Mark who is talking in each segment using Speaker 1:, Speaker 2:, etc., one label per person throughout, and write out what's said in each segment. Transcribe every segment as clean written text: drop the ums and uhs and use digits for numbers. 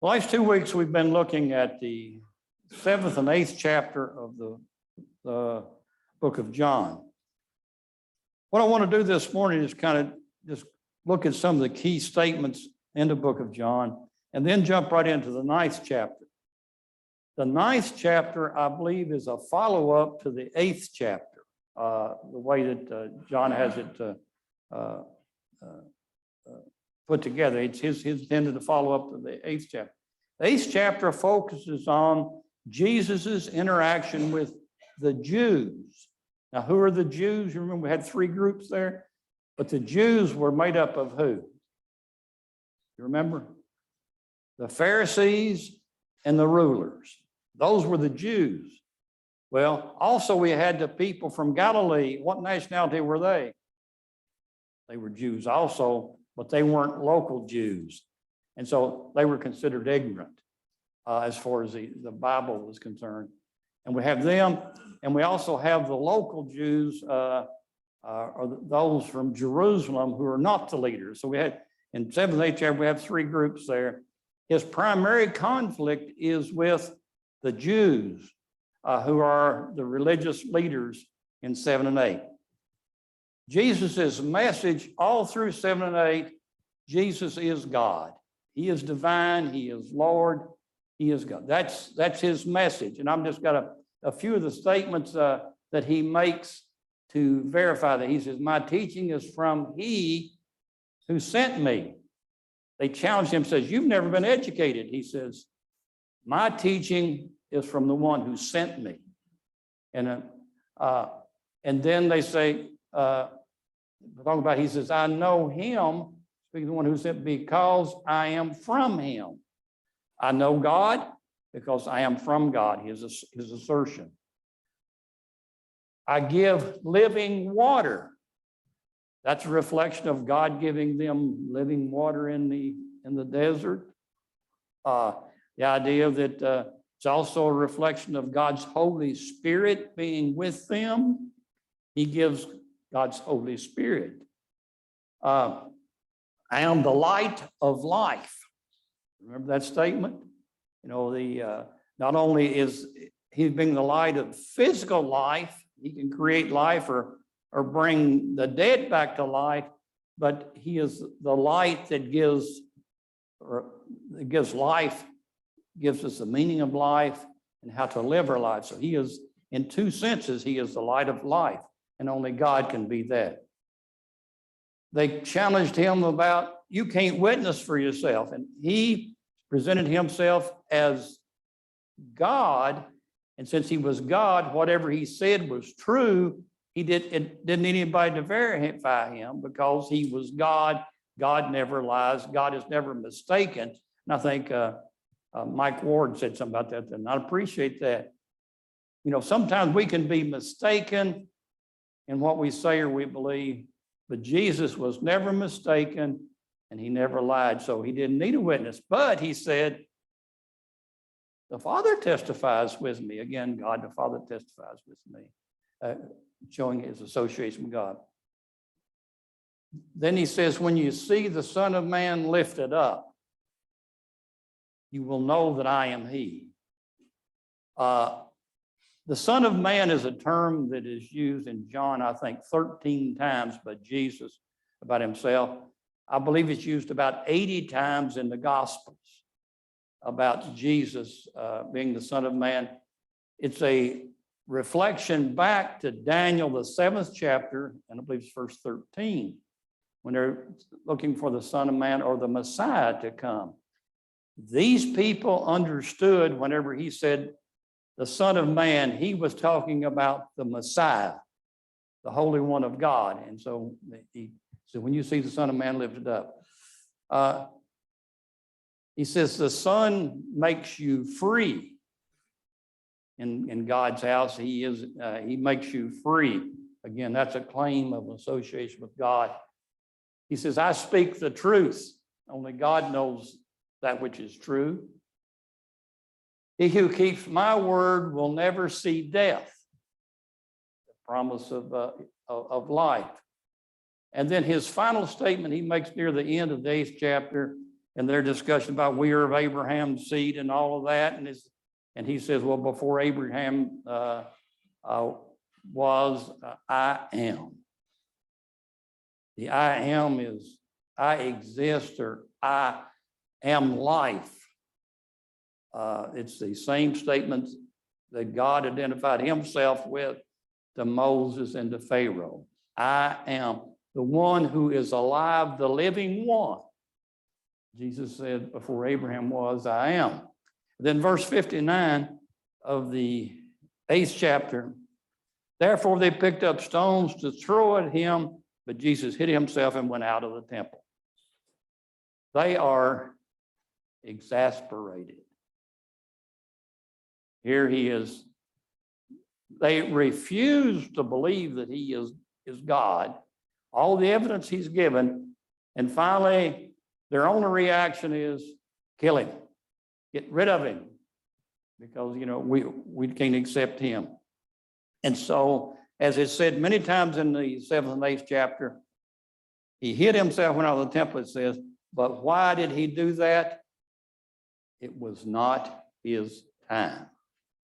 Speaker 1: The last 2 weeks, we've been looking at the 7th and 8th chapter of the book of John. What I want to do this morning is kind of just look at some of the key statements in the book of John and then jump right into the 9th chapter. The 9th chapter, I believe, is a follow-up to the 8th chapter, the way that John has it put together. It's his intended to follow up to the 8th chapter. The 8th chapter focuses on Jesus's interaction with the Jews. Now, who are the Jews? You remember we had 3 groups there, but the Jews were made up of who? You remember? The Pharisees and the rulers. Those were the Jews. Well, also we had the people from Galilee. What nationality were they? They were Jews also, but they weren't local Jews. And so they were considered ignorant as far as the Bible was concerned. And we have them, and we also have the local Jews, or those from Jerusalem who are not the leaders. So we had, in 7th and 8th chapter, we have 3 groups there. His primary conflict is with the Jews, who are the religious leaders in 7 and 8. Jesus' message all through 7 and 8, Jesus is God. He is divine. He is Lord. He is God. That's his message. And I've just got a few of the statements that he makes to verify that. He says, my teaching is from he who sent me. They challenged him, says, you've never been educated. He says, my teaching is from the one who sent me. And then they say, talking about, he says, I know him, speaking of the one who sent me, because I am from him. I know God because I am from God, his assertion. I give living water. That's a reflection of God giving them living water in the desert. The idea that it's also a reflection of God's Holy Spirit being with them. He gives God's Holy Spirit. I am the light of life. Remember that statement? You know, not only is he being the light of physical life, he can create life or bring the dead back to life, but he is the light that gives life, gives us the meaning of life and how to live our life. So he is, in 2 senses, he is the light of life, and only God can be that. They challenged him about, you can't witness for yourself. And he presented himself as God. And since he was God, whatever he said was true. It didn't need anybody to verify him because he was God. God never lies. God is never mistaken. And I think Mike Ward said something about that, and I appreciate that. You know, sometimes we can be mistaken in what we say or we believe, but Jesus was never mistaken and he never lied, so he didn't need a witness. But he said, the Father testifies with me. Again, God the Father testifies with me, showing his association with God. Then he says, when you see the Son of Man lifted up, you will know that I am he. The Son of Man is a term that is used in John, I think, 13 times by Jesus about himself. I believe it's used about 80 times in the Gospels about Jesus being the Son of Man. It's a reflection back to Daniel, the 7th chapter, and I believe it's verse 13, when they're looking for the Son of Man or the Messiah to come. These people understood whenever he said the Son of Man, he was talking about the Messiah, the Holy One of God. And so he said, when you see the Son of Man lifted up, he says, the Son makes you free. In God's house, he makes you free. Again, that's a claim of association with God. He says, I speak the truth. Only God knows that which is true. He who keeps my word will never see death. The promise of life. And then his final statement he makes near the end of the 8th chapter and their discussion about we are of Abraham's seed and all of that. And he says, well, before Abraham was, I am. The I am is I exist, or I am life. It's the same statement that God identified himself with to Moses and to Pharaoh. I am the one who is alive, the living one. Jesus said, before Abraham was, I am. Then verse 59 of the 8th chapter, therefore they picked up stones to throw at him, but Jesus hid himself and went out of the temple. They are exasperated. Here he is. They refuse to believe that he is God. All the evidence he's given, and finally, their only reaction is kill him, get rid of him, because we can't accept him. And so, as it's said many times in the 7th and 8th chapter, he hid himself, went out of the temple, it says, but why did he do that? It was not his time.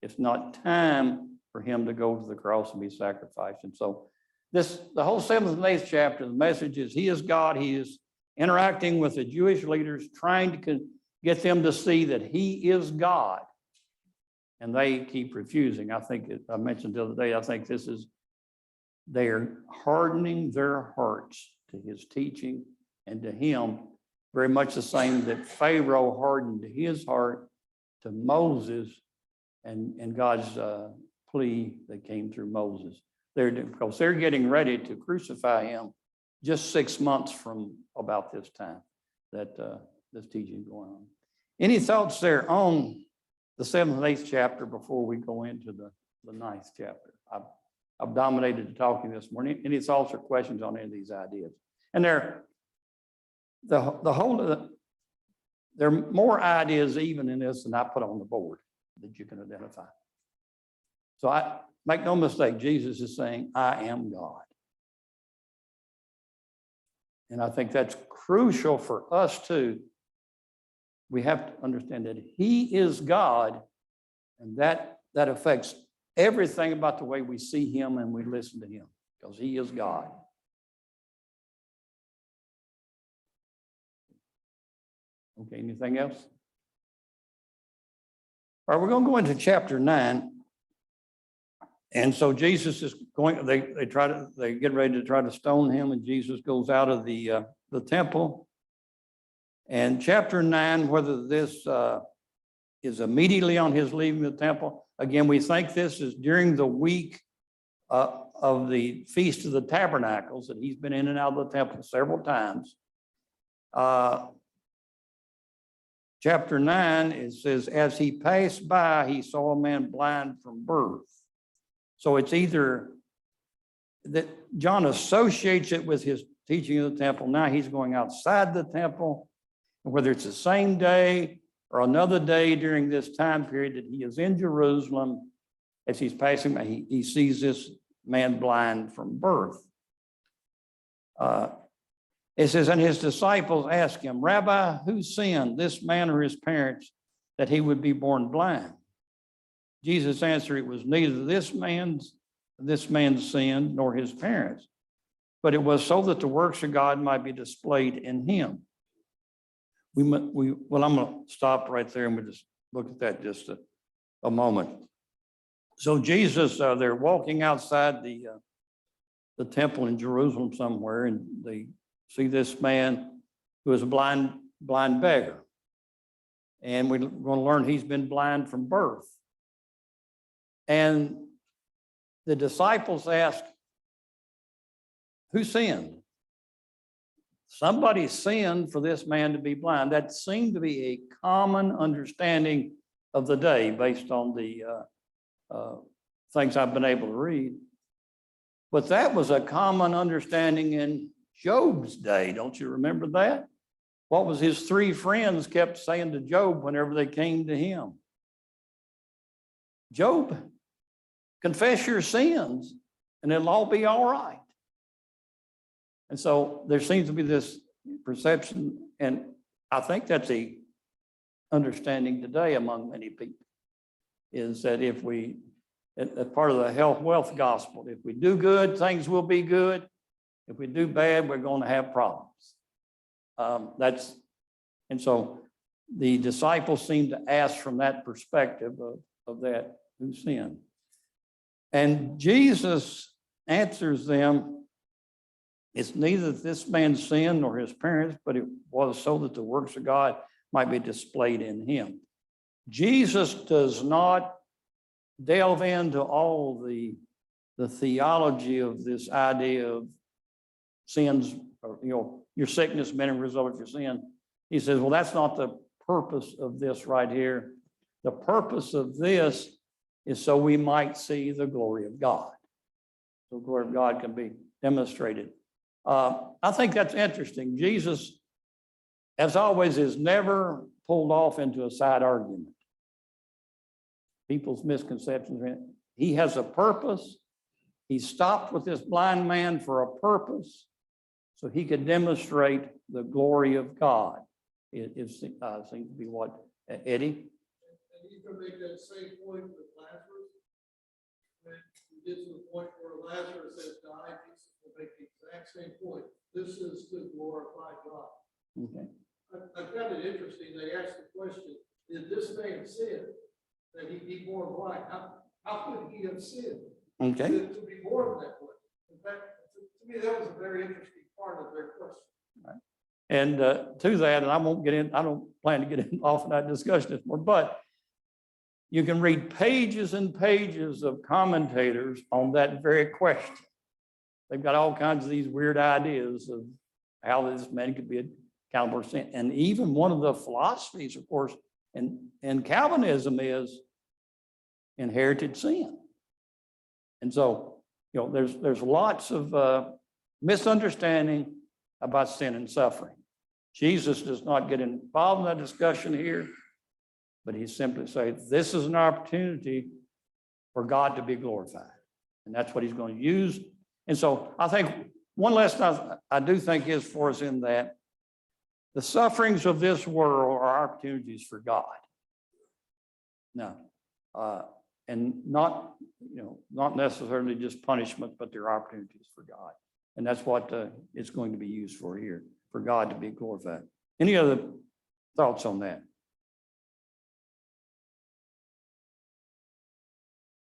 Speaker 1: It's not time for him to go to the cross and be sacrificed. And so the whole 7th and 8th chapter, the message is he is God. He is interacting with the Jewish leaders, trying to get them to see that he is God. And they keep refusing. I think I mentioned the other day, I think they're hardening their hearts to his teaching and to him, very much the same that Pharaoh hardened his heart to Moses and God's plea that came through Moses. Because they're getting ready to crucify him just 6 months from about this time that this teaching is going on. Any thoughts there on the 7th and 8th chapter before we go into the 9th chapter? I've dominated the talking this morning. Any thoughts or questions on any of these ideas? And there are more ideas even in this than I put on the board that you can identify. So make no mistake, Jesus is saying, I am God. And I think that's crucial for us too. We have to understand that he is God, and that affects everything about the way we see him and we listen to him, because he is God. Okay, anything else? All right, we're going to go into chapter 9. And so Jesus is going, they get ready to try to stone him, and Jesus goes out of the temple. And chapter 9, whether this is immediately on his leaving the temple, again, we think this is during the week of the Feast of the Tabernacles, that he's been in and out of the temple several times. Chapter 9, it says, as he passed by, he saw a man blind from birth. So it's either that John associates it with his teaching of the temple. Now he's going outside the temple, and whether it's the same day or another day during this time period that he is in Jerusalem, as he's passing by, he sees this man blind from birth. It says, and his disciples asked him, Rabbi, who sinned, this man or his parents, that he would be born blind? Jesus answered, it was neither this man's sin nor his parents, but it was so that the works of God might be displayed in him. I'm going to stop right there and we'll just look at that just a moment. So Jesus, they're walking outside the temple in Jerusalem somewhere, and they see this man who is a blind beggar. And we're going to learn he's been blind from birth. And the disciples ask, who sinned? Somebody sinned for this man to be blind. That seemed to be a common understanding of the day based on the things I've been able to read. But that was a common understanding in Job's day. Don't you remember that? What was his three friends kept saying to Job whenever they came to him? Job, confess your sins and it'll all be all right. And so there seems to be this perception, and I think that's the understanding today among many people, is that if we, as part of the health wealth gospel, if we do good, things will be good. If we do bad, we're going to have problems. And so the disciples seem to ask from that perspective of that who sinned. And Jesus answers them, it's neither this man's sin nor his parents, but it was so that the works of God might be displayed in him. Jesus does not delve into all the theology of this idea of sins, or, your sickness being a result of your sin. He says, well, that's not the purpose of this right here. The purpose of this is so we might see the glory of God. So the glory of God can be demonstrated. I think that's interesting. Jesus, as always, is never pulled off into a side argument. People's misconceptions. He has a purpose. He stopped with this blind man for a purpose, so he could demonstrate the glory of God. It seems to be what, Eddie?
Speaker 2: And you can make that same point with Lazarus. When you get to the point where Lazarus has died, Jesus will make the exact same point. This is to glorify God.
Speaker 1: Okay.
Speaker 2: I found it interesting. They asked the question, did this man sin that he be born blind? How could he have sinned?
Speaker 1: Okay.
Speaker 2: To be born that way. In fact, to me, that was a very interesting part of their question.
Speaker 1: Right. And to that, and I don't plan to get in off in that discussion this more, but you can read pages and pages of commentators on that very question. They've got all kinds of these weird ideas of how this man could be accountable for sin. And even one of the philosophies, of course, in Calvinism is inherited sin. And so, there's lots of misunderstanding about sin and suffering. Jesus does not get involved in that discussion here, but he simply says, this is an opportunity for God to be glorified. And that's what he's going to use. And so I think one lesson I do think is for us in that the sufferings of this world are opportunities for God. No, and not necessarily just punishment, but they're opportunities for God. And that's what it's going to be used for here, for God to be glorified. Any other thoughts on that?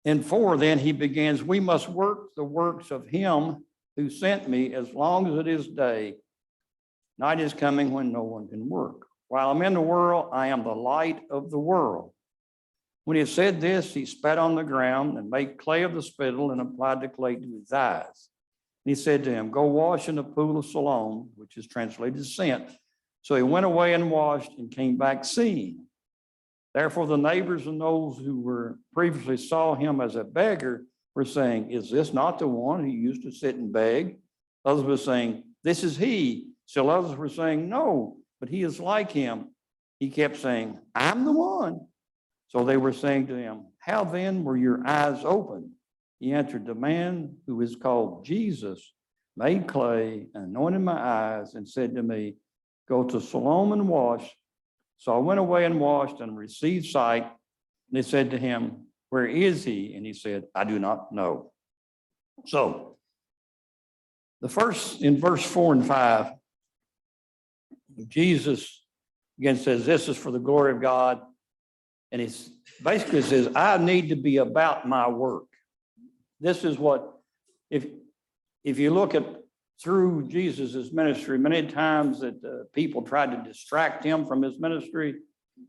Speaker 1: In 4, then he begins, we must work the works of him who sent me as long as it is day. Night is coming when no one can work. While I'm in the world, I am the light of the world. When he had said this, he spat on the ground and made clay of the spittle and applied the clay to his eyes. And he said to him, go wash in the pool of Siloam, which is translated sent. So he went away and washed and came back seeing. Therefore, the neighbors and those who were previously saw him as a beggar were saying, is this not the one who used to sit and beg? Others were saying, this is he. Still others were saying, no, but he is like him. He kept saying, I'm the one. So they were saying to him, how then were your eyes opened? He answered, the man who is called Jesus made clay and anointed my eyes and said to me, go to Siloam and wash. So I went away and washed and received sight. And they said to him, where is he? And he said, I do not know. So the first, in verse 4 and 5, Jesus again says, this is for the glory of God. And he basically says, I need to be about my work. This is what, if you look at through Jesus's ministry, many times that people tried to distract him from his ministry,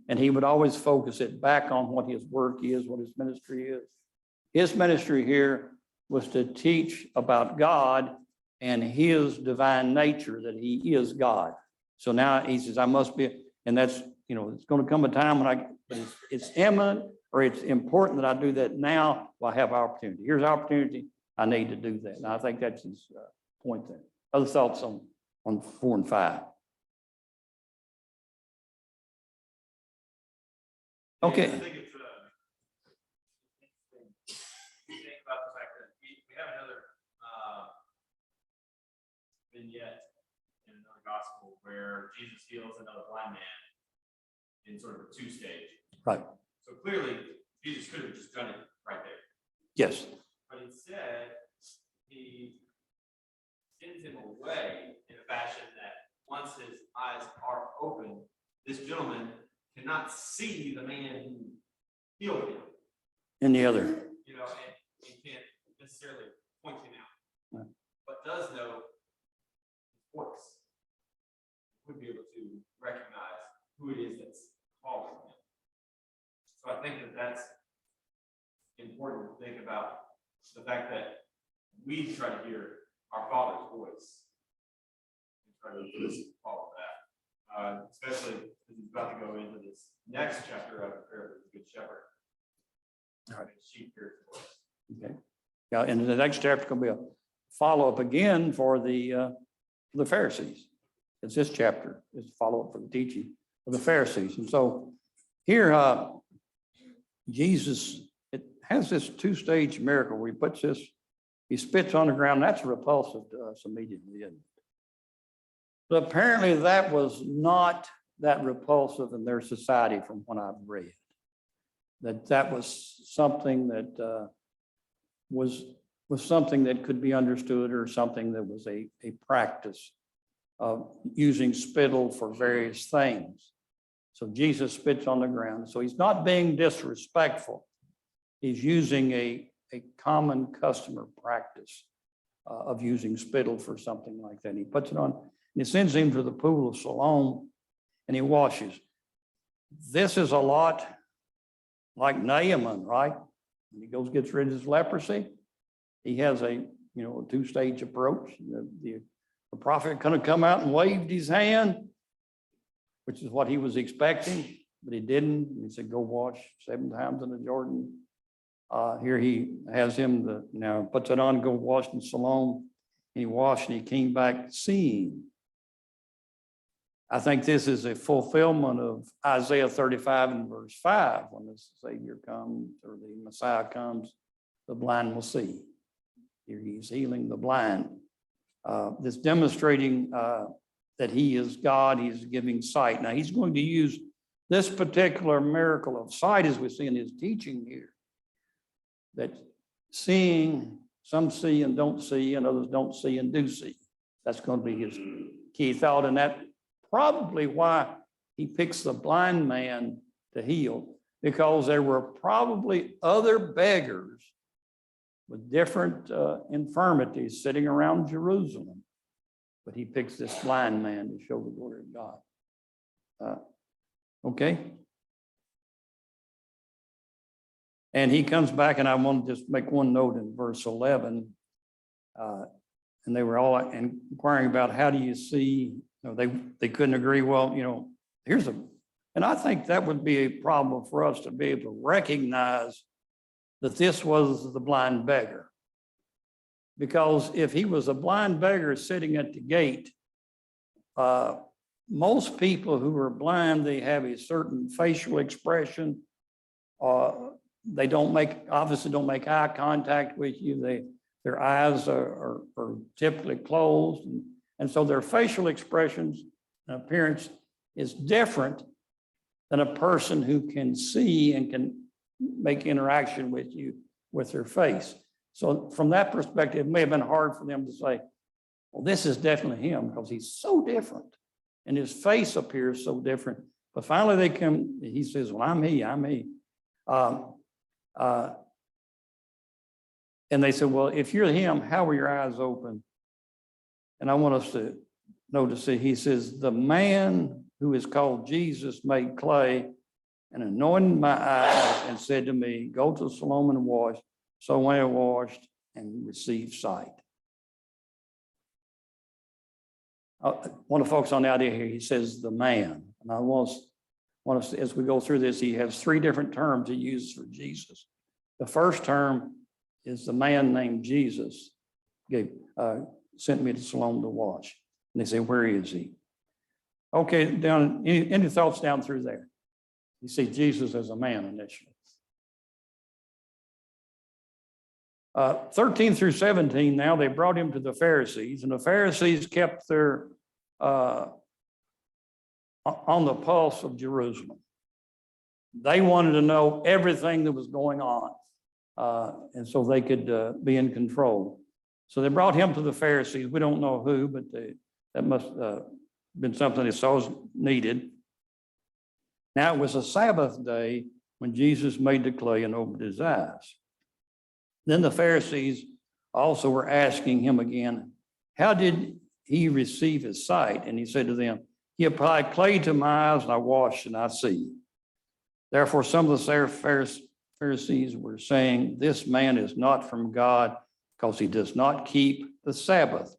Speaker 1: and he would always focus it back on what his work is, what his ministry is. His ministry here was to teach about God and his divine nature, that he is God. So now he says, I must be, and that's, it's going to come a time when but it's imminent, or it's important that I do that now while I have opportunity. Here's opportunity, I need to do that. And I think that's his point there. Other thoughts on 4 and 5? Okay.
Speaker 3: I think it's think about the fact that we have another vignette in another gospel where Jesus heals another blind man in sort of a two-stage.
Speaker 1: Right.
Speaker 3: So clearly, Jesus could have just done it right there.
Speaker 1: Yes.
Speaker 3: But instead, he sends him away in a fashion that once his eyes are open, this gentleman cannot see the man who healed him,
Speaker 1: And the other.
Speaker 3: and can't necessarily point him out,
Speaker 1: Right.
Speaker 3: but does know his voice, would be able to recognize who it is that's calling him. So I think that that's important to think about the fact that we try to hear our Father's voice and try to listen to all of that, especially as he's about to go into this next chapter of the parable of the Good Shepherd.
Speaker 1: All right.
Speaker 3: Sheep hear his voice.
Speaker 1: Okay. Yeah, and the next chapter is going to be a follow-up again for the Pharisees. It's this chapter is a follow-up for the teaching of the Pharisees. And so here, Jesus, it has this two-stage miracle where he puts this, he spits on the ground. That's repulsive to us immediately, isn't it? But apparently that was not that repulsive in their society from what I've read. That was something that was something that could be understood, or something that was a practice of using spittle for various things. So Jesus spits on the ground. So he's not being disrespectful. He's using a common customer practice of using spittle for something like that. He puts it on, and he sends him to the pool of Siloam, and he washes. This is a lot like Naaman, right? When he goes, gets rid of his leprosy, he has a two-stage approach. The prophet could have come out and waved his hand, which is what he was expecting, but he didn't. He said, go wash 7 times in the Jordan. Here he has him now puts it on, go wash in Siloam. And he washed, and he came back seeing. I think this is a fulfillment of Isaiah 35 and verse 5. When the Savior comes, or the Messiah comes, the blind will see. Here he is healing the blind. This demonstrating that he is God, he's giving sight. Now he's going to use this particular miracle of sight, as we see in his teaching here, that seeing, some see and don't see, and others don't see and do see. That's going to be his key thought, and that probably why he picks the blind man to heal, because there were probably other beggars with different infirmities sitting around Jerusalem, but he picks this blind man to show the glory of God. Okay. And he comes back, and I want to just make one note in verse 11. And they were all inquiring about, how do you see? They couldn't agree. Well, and I think that would be a problem for us to be able to recognize that this was the blind beggar. Because if he was a blind beggar sitting at the gate, most people who are blind, they have a certain facial expression. They obviously don't make eye contact with you. Their eyes are typically closed. And so their facial expressions and appearance is different than a person who can see and can make interaction with you with their face. So from that perspective, it may have been hard for them to say, well, this is definitely him, because he's so different and his face appears so different. But finally he says, well, I'm he. And they said, well, if you're him, how were your eyes open? And I want us to notice that he says, the man who is called Jesus made clay and anointed my eyes and said to me, go to Siloam and wash. So when I washed and received sight. I want to focus on the idea here. He says the man. And I want us to, as we go through this, he has 3 different terms he uses for Jesus. The first term is the man named Jesus sent me to Siloam to wash. And they say, where is he? Okay, down, any thoughts down through there? You see Jesus as a man initially. 13 through 17, now they brought him to the Pharisees, and the Pharisees kept their on the pulse of Jerusalem. They wanted to know everything that was going on, and so they could be in control. So they brought him to the Pharisees. We don't know who, but that must have been something they saw was needed. Now, it was a Sabbath day when Jesus made the clay and opened his eyes. Then the Pharisees also were asking him again, how did he receive his sight? And he said to them, he applied clay to my eyes, and I washed, and I see. Therefore, some of the Pharisees were saying, this man is not from God because he does not keep the Sabbath.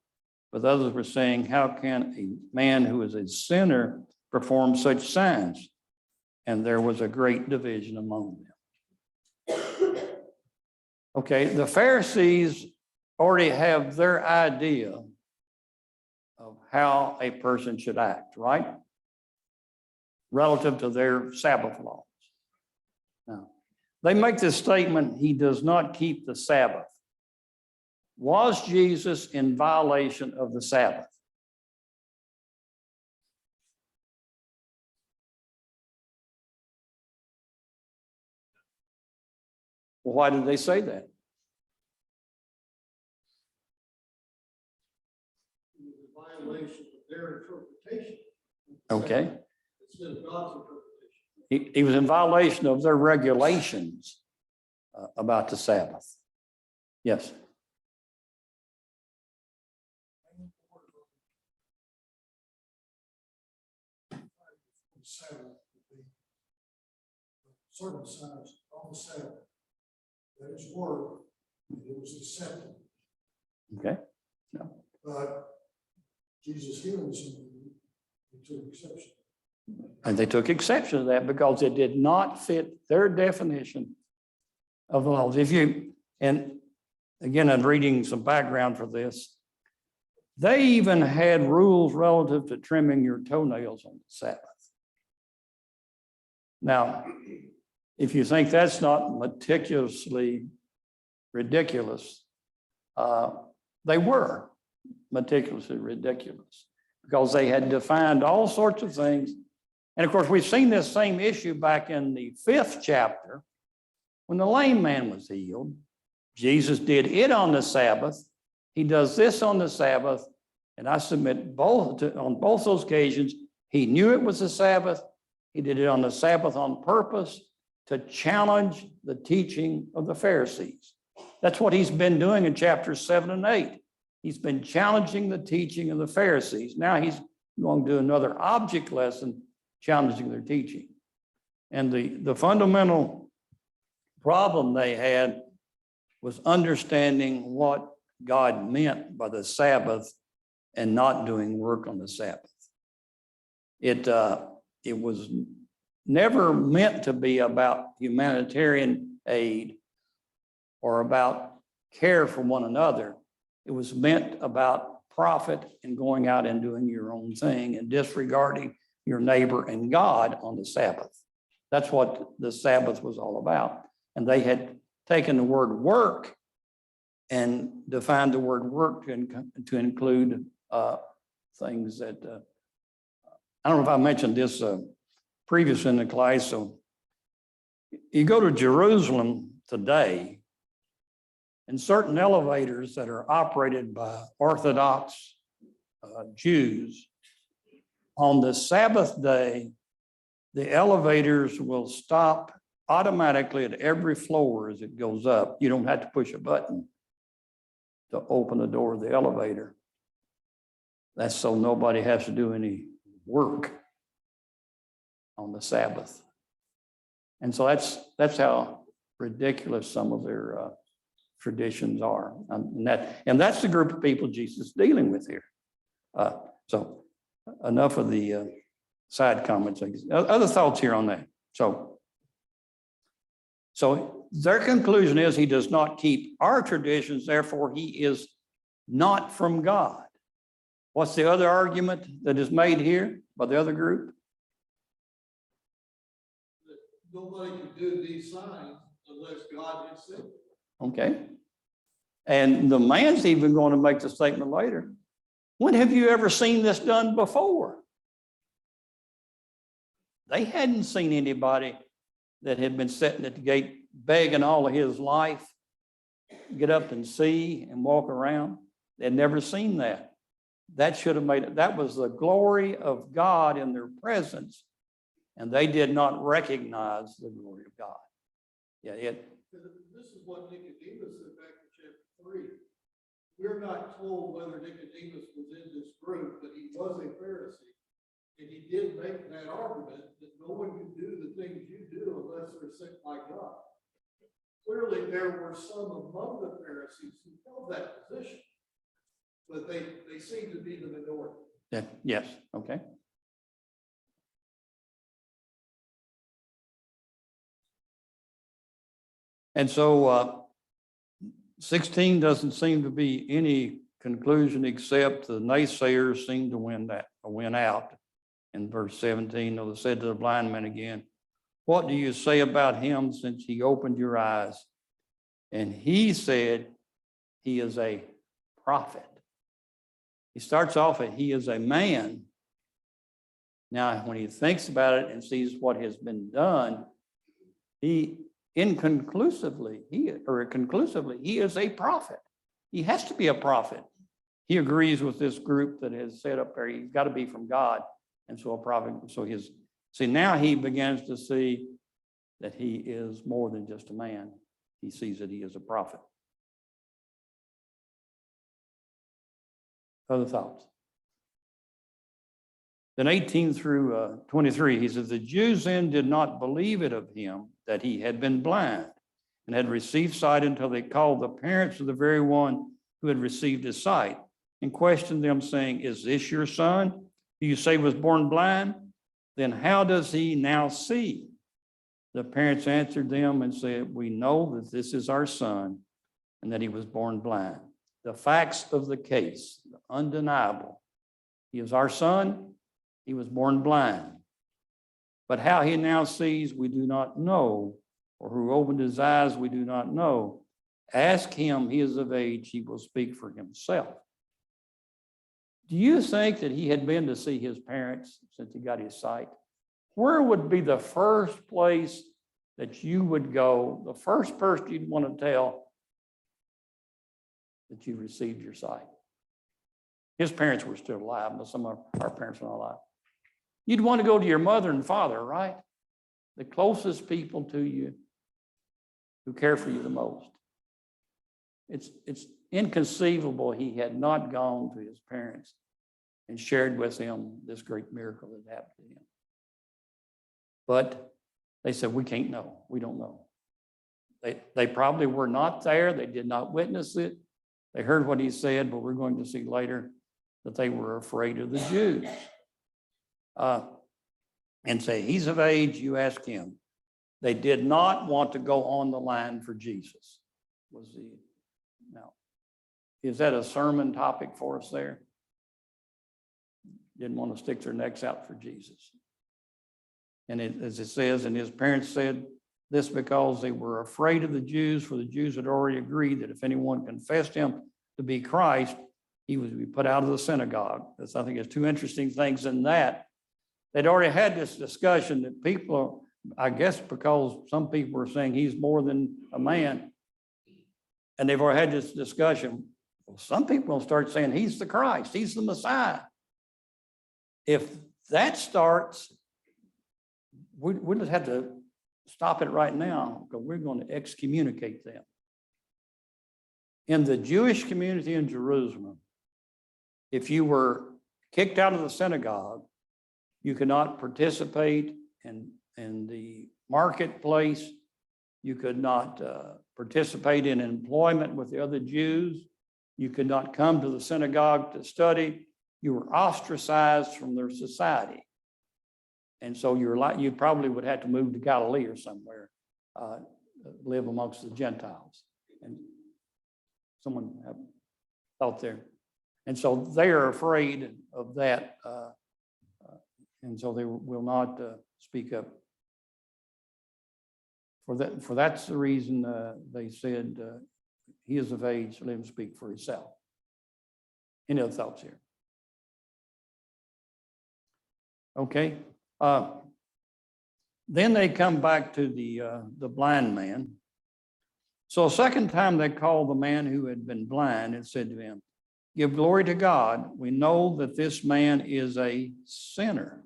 Speaker 1: But others were saying, how can a man who is a sinner perform such signs? And there was a great division among them. Okay, the Pharisees already have their idea of how a person should act, right? Relative to their Sabbath laws. Now, they make this statement, he does not keep the Sabbath. Was Jesus in violation of the Sabbath? Well, why did they say that?
Speaker 2: It was a violation of their interpretation.
Speaker 1: Okay.
Speaker 2: Instead of God's interpretation.
Speaker 1: He was in violation of their regulations about the Sabbath. Yes.
Speaker 2: Sabbath would be circumcised on the Sabbath. That is word, it was accepted.
Speaker 1: Okay. No.
Speaker 2: But Jesus healing someone, he took exception.
Speaker 1: And they took exception to that because it did not fit their definition of the laws. And again, I'm reading some background for this. They even had rules relative to trimming your toenails on the Sabbath. Now, if you think that's not meticulously ridiculous, they were meticulously ridiculous because they had defined all sorts of things. And of course, we've seen this same issue back in the 5th chapter when the lame man was healed. Jesus did it on the Sabbath. He does this on the Sabbath. And I submit on both those occasions, he knew it was the Sabbath. He did it on the Sabbath on purpose to challenge the teaching of the Pharisees. That's what he's been doing in chapters 7 and 8. He's been challenging the teaching of the Pharisees. Now he's going to do another object lesson challenging their teaching. And the fundamental problem they had was understanding what God meant by the Sabbath and not doing work on the Sabbath. It was never meant to be about humanitarian aid or about care for one another. It was meant about profit and going out and doing your own thing and disregarding your neighbor and God on the Sabbath. That's what the Sabbath was all about. And they had taken the word work and defined the word work to include things that, I don't know if I mentioned this previous in the class. So you go to Jerusalem today, and certain elevators that are operated by Orthodox Jews, on the Sabbath day, the elevators will stop automatically at every floor as it goes up. You don't have to push a button to open the door of the elevator. That's so nobody has to do any work on the Sabbath. And so that's how ridiculous some of their traditions are. And that's the group of people Jesus is dealing with here. So enough of the side comments. Other thoughts here on that. So their conclusion is he does not keep our traditions, therefore he is not from God. What's the other argument that is made here by the other group?
Speaker 2: That nobody can do these signs unless God has said it.
Speaker 1: Okay. And the man's even going to make the statement later. When have you ever seen this done before? They hadn't seen anybody that had been sitting at the gate begging all of his life, get up and see and walk around. They'd never seen that. That should have made it, that was the glory of God in their presence. And they did not recognize the glory of God. Yeah,
Speaker 2: This is what Nicodemus said back in chapter 3. We're not told whether Nicodemus was in this group, but he was a Pharisee. And he did make that argument that no one can do the things you do unless they're sent by God. Clearly, there were some among the Pharisees who held that position, but they seem to be the minority.
Speaker 1: yes, okay. And so 16 doesn't seem to be any conclusion except the naysayers seem to win out. In verse 17, they said to the blind man again, what do you say about him since he opened your eyes? And he said, he is a prophet. He starts off at, he is a man. Now, when he thinks about it and sees what has been done, conclusively, he is a prophet. He has to be a prophet. He agrees with this group that has said up there, he's got to be from God. And so a prophet, now he begins to see that he is more than just a man. He sees that he is a prophet. Other thoughts? Then 18 through 23, he says, the Jews then did not believe it of him that he had been blind and had received sight until they called the parents of the very one who had received his sight and questioned them, saying, is this your son, who you say was born blind? Then how does he now see? The parents answered them and said, we know that this is our son and that he was born blind. The facts of the case, undeniable. He is our son. He was born blind. But how he now sees, we do not know, or who opened his eyes, we do not know. Ask him, he is of age, he will speak for himself. Do you think that he had been to see his parents since he got his sight? Where would be the first place that you would go, the first person you'd want to tell that you received your sight? His parents were still alive, but some of our parents are not alive. You'd want to go to your mother and father, right? The closest people to you who care for you the most. It's inconceivable he had not gone to his parents and shared with them this great miracle that happened to him. But they said, we can't know. We don't know. They probably were not there. They did not witness it. They heard what he said, but we're going to see later that they were afraid of the Jews. And say, he's of age, you ask him. They did not want to go on the line for Jesus. Now, is that a sermon topic for us there? Didn't want to stick their necks out for Jesus. And as it says, and his parents said this because they were afraid of the Jews, for the Jews had already agreed that if anyone confessed him to be Christ, he was to be put out of the synagogue. That's, I think, there's two interesting things in that. They'd already had this discussion that people, I guess because some people were saying he's more than a man, and they've already had this discussion. Well, some people will start saying he's the Christ, he's the Messiah. If that starts, we just have to stop it right now because we're going to excommunicate them. In the Jewish community in Jerusalem, if you were kicked out of the synagogue, you could not participate in the marketplace. You could not participate in employment with the other Jews. You could not come to the synagogue to study. You were ostracized from their society. And so you probably would have to move to Galilee or somewhere, live amongst the Gentiles. And someone have thought there. And so they are afraid of that. And so they will not speak up. For that's the reason they said he is of age, let him speak for himself. Any other thoughts here? Okay. Then they come back to the blind man. So a second time they called the man who had been blind and said to him, "Give glory to God. We know that this man is a sinner."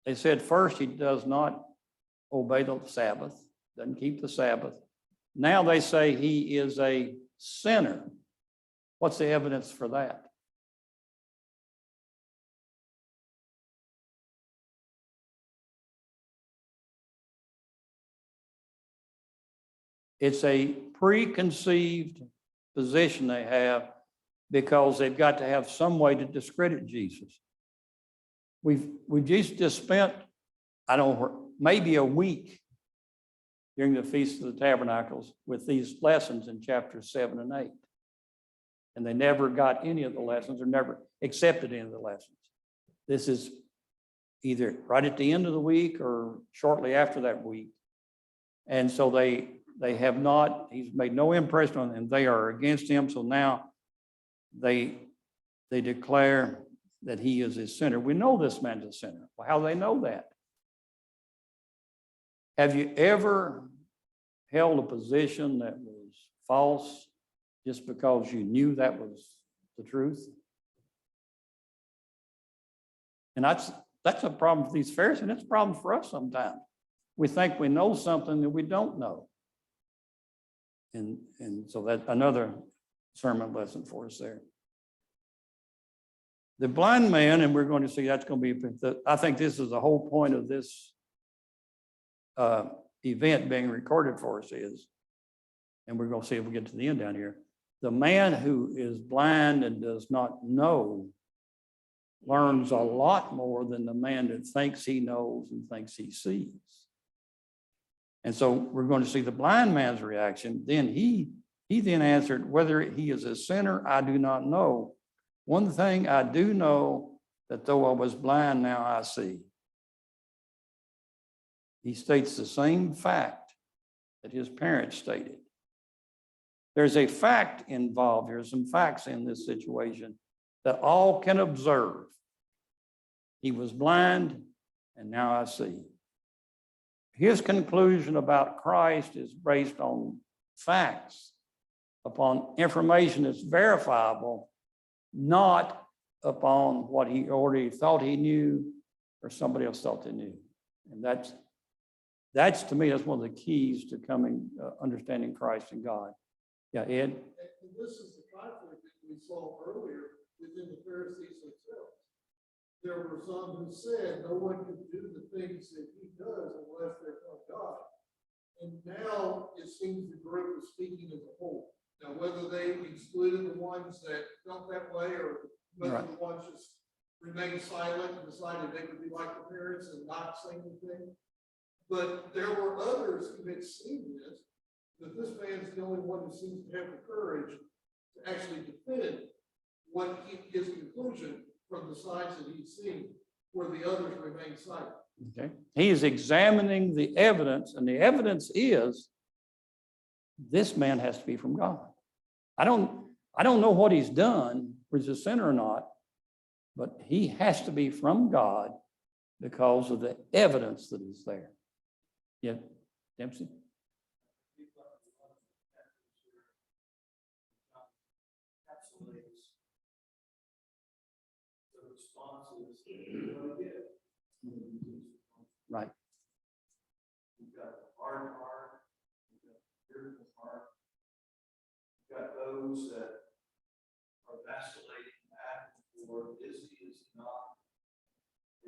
Speaker 1: They said first he does not obey the Sabbath, doesn't keep the Sabbath. Now they say he is a sinner. What's the evidence for that? It's a preconceived position they have because they've got to have some way to discredit Jesus. We've just spent, I don't know, maybe a week during the Feast of the Tabernacles with these lessons in chapters 7 and 8. And they never got any of the lessons or never accepted any of the lessons. This is either right at the end of the week or shortly after that week. And so they have not, he's made no impression on them. They are against him. So now they declare that he is a sinner. We know this man's a sinner. Well, how do they know that? Have you ever held a position that was false just because you knew that was the truth? And that's a problem for these Pharisees, and it's a problem for us sometimes. We think we know something that we don't know. And so that's another sermon lesson for us there. The blind man, and we're going to see that's going to be, I think this is the whole point of this event being recorded for us is, and we're going to see if we get to the end down here, the man who is blind and does not know learns a lot more than the man that thinks he knows and thinks he sees. And so we're going to see the blind man's reaction. Then he then answered, "Whether he is a sinner, I do not know. One thing I do know, that though I was blind, now I see." He states the same fact that his parents stated. There's a fact involved here, some facts in this situation that all can observe. He was blind, and now I see. His conclusion about Christ is based on facts, upon information that's verifiable, not upon what he already thought he knew or somebody else thought they knew. And that's to me, that's one of the keys to understanding Christ and God. Yeah, Ed?
Speaker 2: And this is the conflict that we saw earlier within the Pharisees themselves. There were some who said no one can do the things that he does unless they're from God. And now it seems the group is speaking as a whole. Now, whether they excluded the ones that felt that way or whether
Speaker 1: Right.
Speaker 2: the ones just remained silent and decided they would be like the parents and not say anything. But there were others who had seen this, that this man's the only one who seems to have the courage to actually defend his conclusion from the signs that he's seen, where the others remain silent.
Speaker 1: Okay. He is examining the evidence, and the evidence is this man has to be from God. I don't know what he's done, whether he's a sinner or not, but he has to be from God because of the evidence that is there. Yeah, Dempsey? Right.
Speaker 4: You've got the hard heart, you've got the fearful heart, you've got those that are vacillating back and forth, is he, is he not?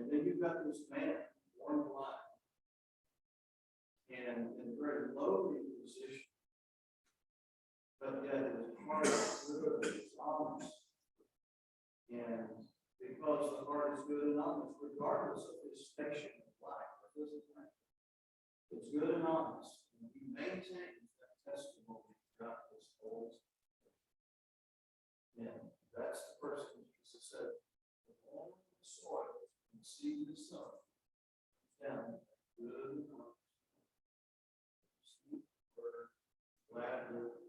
Speaker 4: And then you've got this man born blind and in a very lowly position, but yet his heart is good, it's honest. And because the heart is good and honest, regardless of his station in life, it's good and honest. And he maintains that testimony throughout this whole time. And that's the person Jesus said, the only soil and see the sun down good and honest. Sweet word, glad word,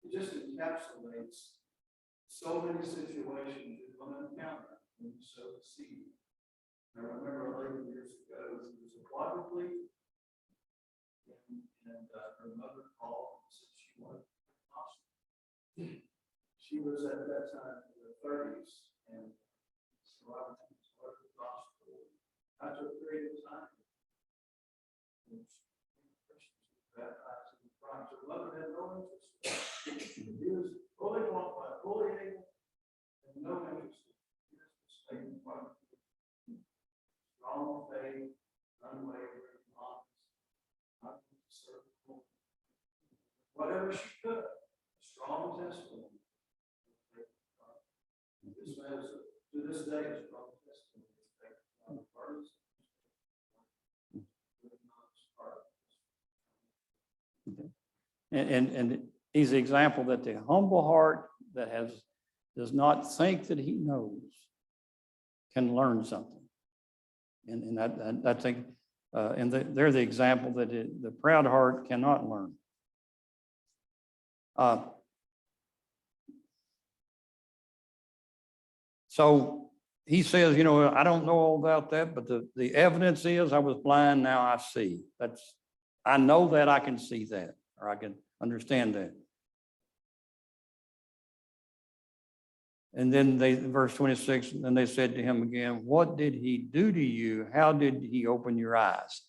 Speaker 4: it just encapsulates so many situations you're gonna encounter when you sow the seed. I remember a lady years ago, she was a quadriplegic. And her mother called and said she wanted to be hospital. She was at that time in her thirties, and so I went to the hospital. I took a period of time. And Christians were baptized in Christ. Her mother had no interest. He was fully qualified, fully able, and no interest. He was staying in front of you. Strong faith, unwavering, honest, not circle. Whatever she could, strong testimony. This man is, to this day, a strong testimony.
Speaker 1: And he's the example that the humble heart that does not think that he knows can learn something. And I think, they're the example that the proud heart cannot learn. So he says, I don't know all about that, but the evidence is I was blind, now I see. I know that, I can see that, or I can understand that. And then verse 26, and they said to him again, what did he do to you? How did he open your eyes?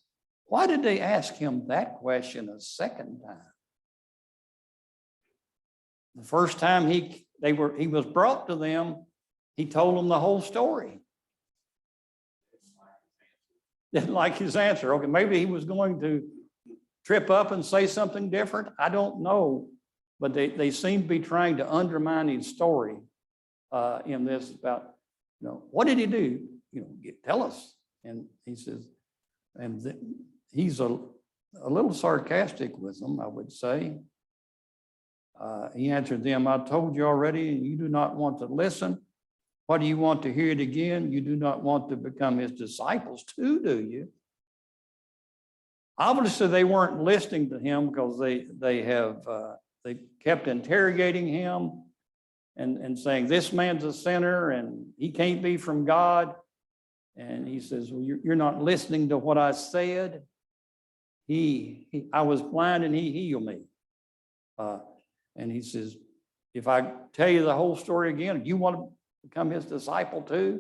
Speaker 1: Why did they ask him that question a second time? The first time he was brought to them, he told them the whole story. Didn't like his answer. Okay, maybe he was going to trip up and say something different. I don't know. But they seem to be trying to undermine his story in this about, what did he do? Tell us. And he says, he's a little sarcastic with them, I would say. He answered them, I told you already, and you do not want to listen. What do you want to hear it again? You do not want to become his disciples too, do you? Obviously, they weren't listening to him because they kept interrogating him and saying, this man's a sinner and he can't be from God. And he says, well, you're not listening to what I said. I was blind and he healed me. And he says, if I tell you the whole story again, you want to become his disciple too?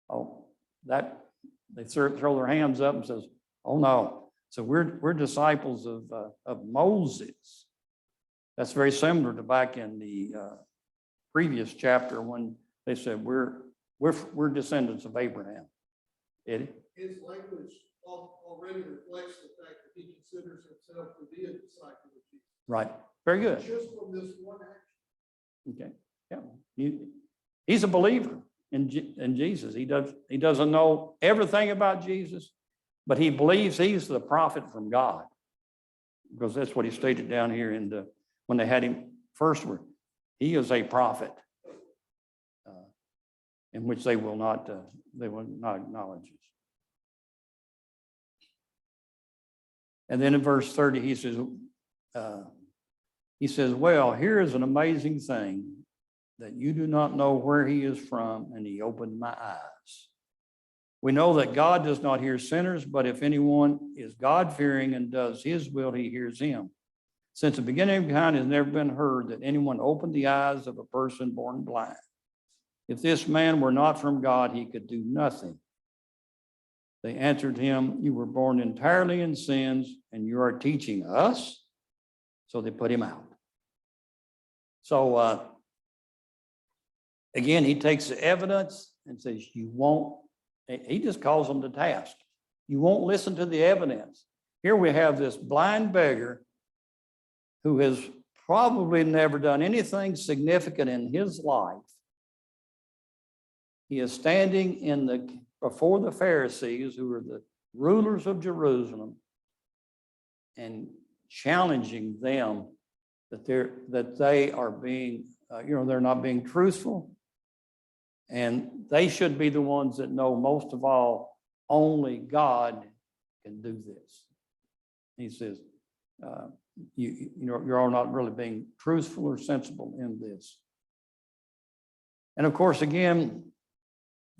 Speaker 1: Oh, they throw their hands up and says, oh no. So we're disciples of Moses. That's very similar to back in the previous chapter when they said we're descendants of Abraham. Eddie?
Speaker 2: His language already reflects the fact that he considers himself to be a disciple of Jesus.
Speaker 1: Right. Very good.
Speaker 2: Just from this one action.
Speaker 1: Okay. Yeah. He's a believer in Jesus. He doesn't know everything about Jesus, but he believes he's the prophet from God, because that's what he stated down here when they had him first. He is a prophet, in which they will not acknowledge us. And then in verse 30, he says, well, here is an amazing thing, that you do not know where he is from, and he opened my eyes. We know that God does not hear sinners, but if anyone is God-fearing and does his will, he hears him. Since the beginning of time, it has never been heard that anyone opened the eyes of a person born blind. If this man were not from God, he could do nothing. They answered him, you were born entirely in sins, and you are teaching us? So they put him out. So again, he takes the evidence and says, he just calls them to task. You won't listen to the evidence. Here we have this blind beggar who has probably never done anything significant in his life. He is standing before the Pharisees, who are the rulers of Jerusalem, and challenging them that they are being, they're not being truthful. And they should be the ones that know most of all, only God can do this. He says, you're all not really being truthful or sensible in this. And of course, again,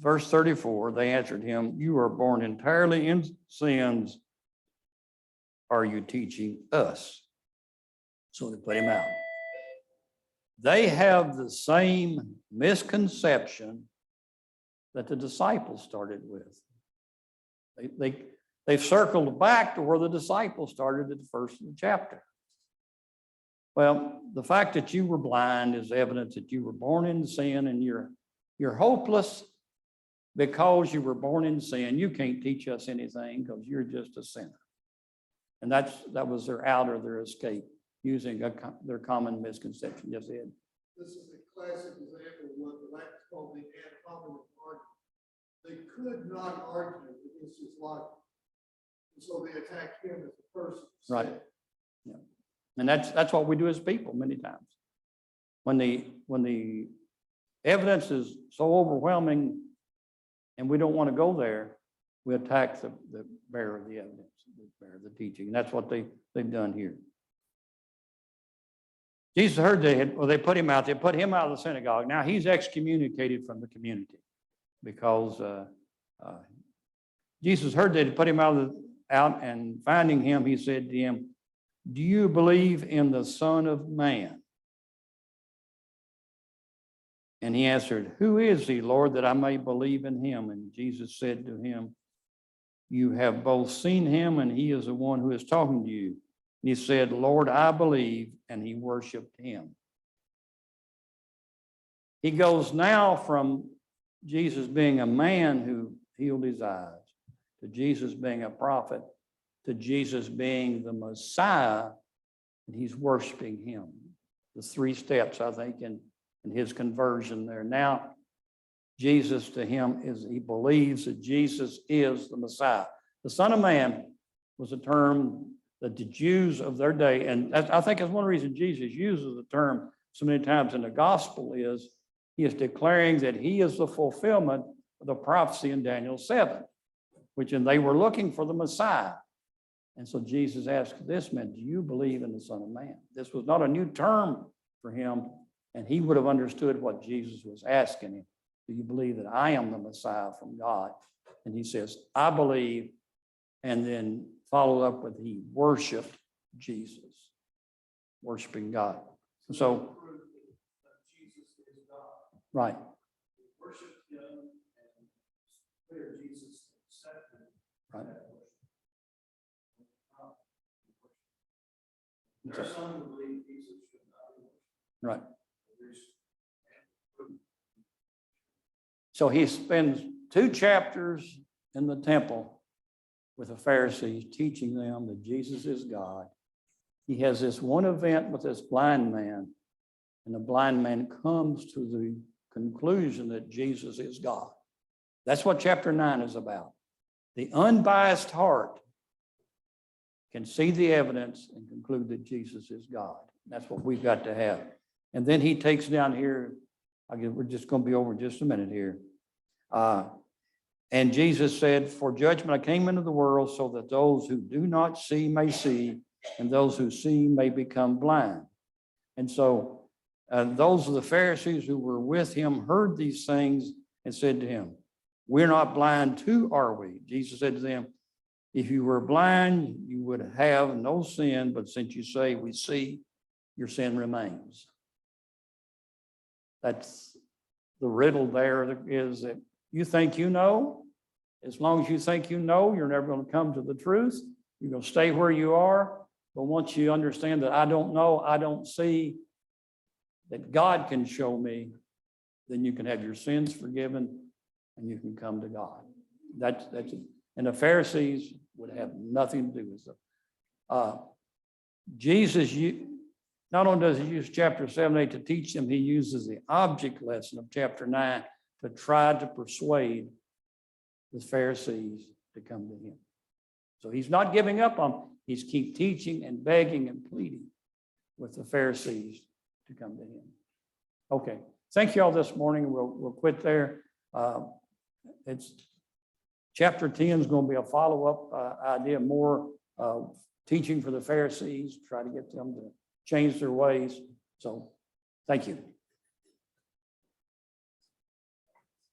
Speaker 1: verse 34, they answered him, you are born entirely in sins. Are you teaching us? So they put him out. They have the same misconception that the disciples started with. They've circled back to where the disciples started at the first of the chapter. Well, the fact that you were blind is evidence that you were born in sin, and you're hopeless because you were born in sin. You can't teach us anything because you're just a sinner. And that was their out or their escape, using their common misconception. Yes, Ed.
Speaker 2: This is a classic example of what the Latins call the ad hominem argument. They could not argue against his logic. And so they attacked him as a person.
Speaker 1: Right. Yeah. And that's what we do as people many times. When the evidence is so overwhelming and we don't want to go there, we attack the bearer of the evidence, the bearer of the teaching. And that's what they've done here. Jesus heard they put him out. They put him out of the synagogue. Now he's excommunicated from the community because Jesus heard they put him out, and finding him, he said to him, do you believe in the Son of Man? And he answered, who is he, Lord, that I may believe in him? And Jesus said to him, you have both seen him, and he is the one who is talking to you. And he said, Lord, I believe, and he worshiped him. He goes now from Jesus being a man who healed his eyes, to Jesus being a prophet, to Jesus being the Messiah, and he's worshiping him. The three steps, I think, in his conversion there. Now, Jesus to him he believes that Jesus is the Messiah. The Son of Man was a term that the Jews of their day, and I think that's one reason Jesus uses the term so many times in the gospel, is he is declaring that he is the fulfillment of the prophecy in Daniel 7, and they were looking for the Messiah. And so Jesus asked this man, do you believe in the Son of Man? This was not a new term for him, and he would have understood what Jesus was asking him. Do you believe that I am the Messiah from God? And he says, I believe, and then followed up with he worshiped Jesus, worshiping God. And so,
Speaker 2: Jesus is God.
Speaker 1: right.
Speaker 2: We worship him, and clear Jesus accepted
Speaker 1: Right.
Speaker 2: that worship. There are some who believe Jesus should not be worshipped.
Speaker 1: Right.
Speaker 2: There's-
Speaker 1: So he spends 2 chapters in the temple with the Pharisees, teaching them that Jesus is God. He has this one event with this blind man, and the blind man comes to the conclusion that Jesus is God. That's what chapter 9 is about. The unbiased heart can see the evidence and conclude that Jesus is God. That's what we've got to have. And then he takes down here, we're just going to be over in just a minute here. And Jesus said, for judgment I came into the world so that those who do not see may see, and those who see may become blind. And so those of the Pharisees who were with him heard these things and said to him, we're not blind too, are we? Jesus said to them, if you were blind, you would have no sin, but since you say we see, your sin remains. That's the riddle there, is that you think you know. As long as you think you know, you're never going to come to the truth. You're going to stay where you are. But once you understand that I don't know, I don't see, that God can show me, then you can have your sins forgiven and you can come to God. That's it. And the Pharisees would have nothing to do with it. Jesus, not only does he use chapter 7, 8 to teach them, he uses the object lesson of chapter 9 to try to persuade the Pharisees to come to him. So he's not giving up on them. He's keep teaching and begging and pleading with the Pharisees to come to him. Okay, thank you all this morning. We'll quit there. It's chapter 10 is going to be a follow-up idea, more teaching for the Pharisees, try to get them to change their ways. So thank you.